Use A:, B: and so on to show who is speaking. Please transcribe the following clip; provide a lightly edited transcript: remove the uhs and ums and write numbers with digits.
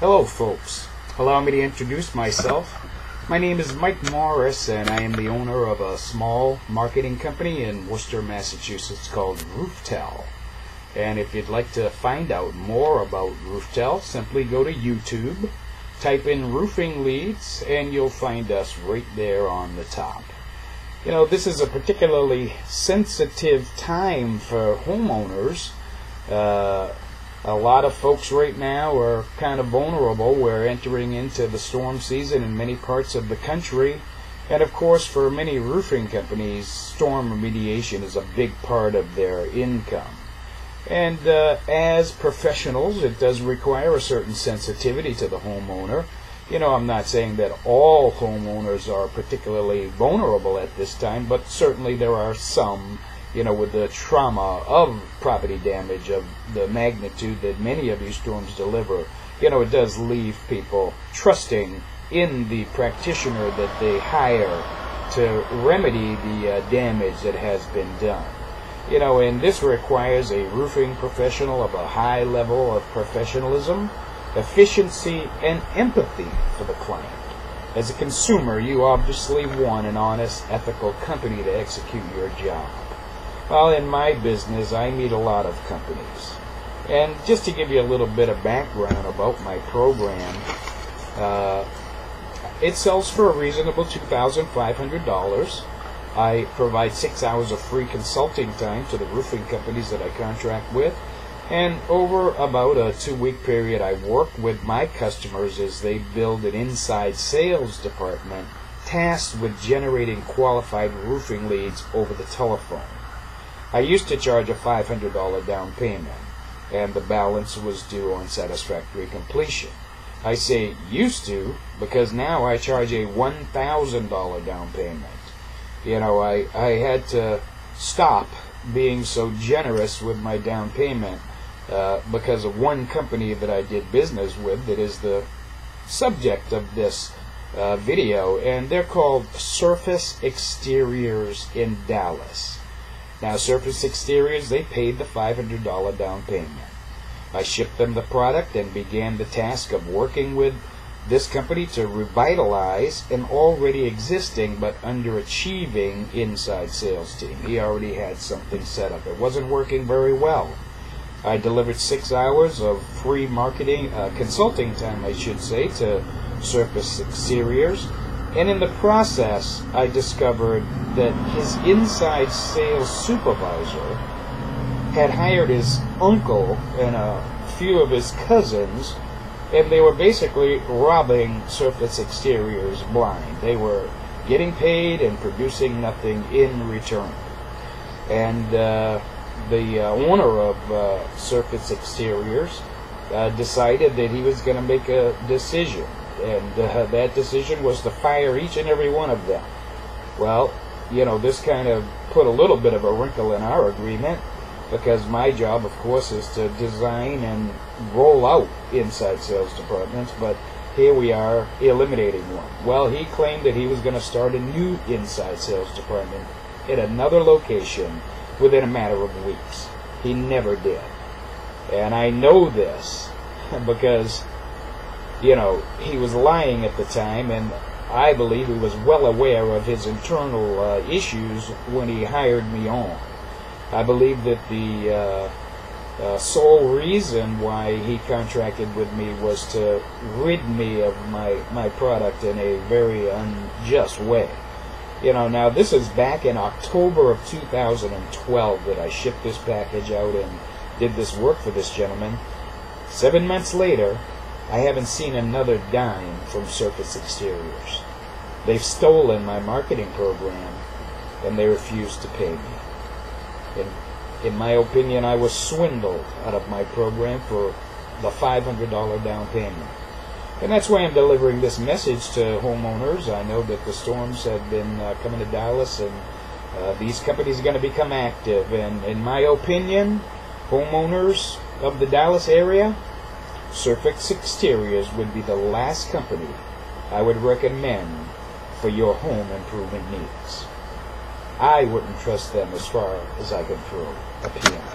A: Hello folks, allow me to introduce myself. My name is Mike Morris and I am the owner of a small marketing company in Worcester, Massachusetts called Rooftel. And if you'd like to find out more about Rooftel, simply go to YouTube, type in roofing leads, and you'll find us right there on the top. You know, this is a particularly sensitive time for homeowners. A lot of folks right now are kind of vulnerable. We're entering into the storm season in many parts of the country. And of course, for many roofing companies, storm remediation is a big part of their income. And as professionals, it does require a certain sensitivity to the homeowner. You know, I'm not saying that all homeowners are particularly vulnerable at this time, but certainly there are some, you know, with the trauma of property damage of the magnitude that many of these storms deliver. You know, it does leave people trusting in the practitioner that they hire to remedy the damage that has been done. You know, and this requires a roofing professional of a high level of professionalism, efficiency, and empathy for the client. As a consumer, you obviously want an honest, ethical company to execute your job. Well, in my business, I meet a lot of companies. And just to give you a little bit of background about my program, it sells for a reasonable $2,500. I provide 6 hours of free consulting time to the roofing companies that I contract with. And over about a 2-week period, I work with my customers as they build an inside sales department tasked with generating qualified roofing leads over the telephone. I used to charge a $500 down payment, and the balance was due on satisfactory completion. I say used to because now I charge a $1,000 down payment. You know, I had to stop being so generous with my down payment because of one company that I did business with that is the subject of this video, and they're called Surface Exteriors in Dallas. Now, Surface Exteriors, they paid the $500 down payment. I shipped them the product and began the task of working with this company to revitalize an already existing but underachieving inside sales team. He already had something set up. It wasn't working very well. I delivered 6 hours of free marketing, consulting time, I should say, to Surface Exteriors. And in the process, I discovered that his inside sales supervisor had hired his uncle and a few of his cousins, and they were basically robbing Surface Exteriors blind. They were getting paid and producing nothing in return. And the owner of Surface Exteriors decided that he was going to make a decision. And that decision was to fire each and every one of them. Well, you know, this kind of put a little bit of a wrinkle in our agreement, because my job, of course, is to design and roll out inside sales departments, but here we are eliminating one. Well, he claimed that he was going to start a new inside sales department at another location within a matter of weeks. He never did. And I know this because, you know, he was lying at the time, and I believe he was well aware of his internal issues when he hired me on. I believe that the sole reason why he contracted with me was to rid me of my product in a very unjust way. You know, now this is back in October of 2012 that I shipped this package out and did this work for this gentleman. 7 months later, I haven't seen another dime from Surface Exteriors. They've stolen my marketing program, and they refuse to pay me. In my opinion, I was swindled out of my program for the $500 down payment. And that's why I'm delivering this message to homeowners. I know that the storms have been coming to Dallas, and these companies are going to become active. And in my opinion, homeowners of the Dallas area, Surface Exteriors would be the last company I would recommend for your home improvement needs. I wouldn't trust them as far as I could throw a peanut.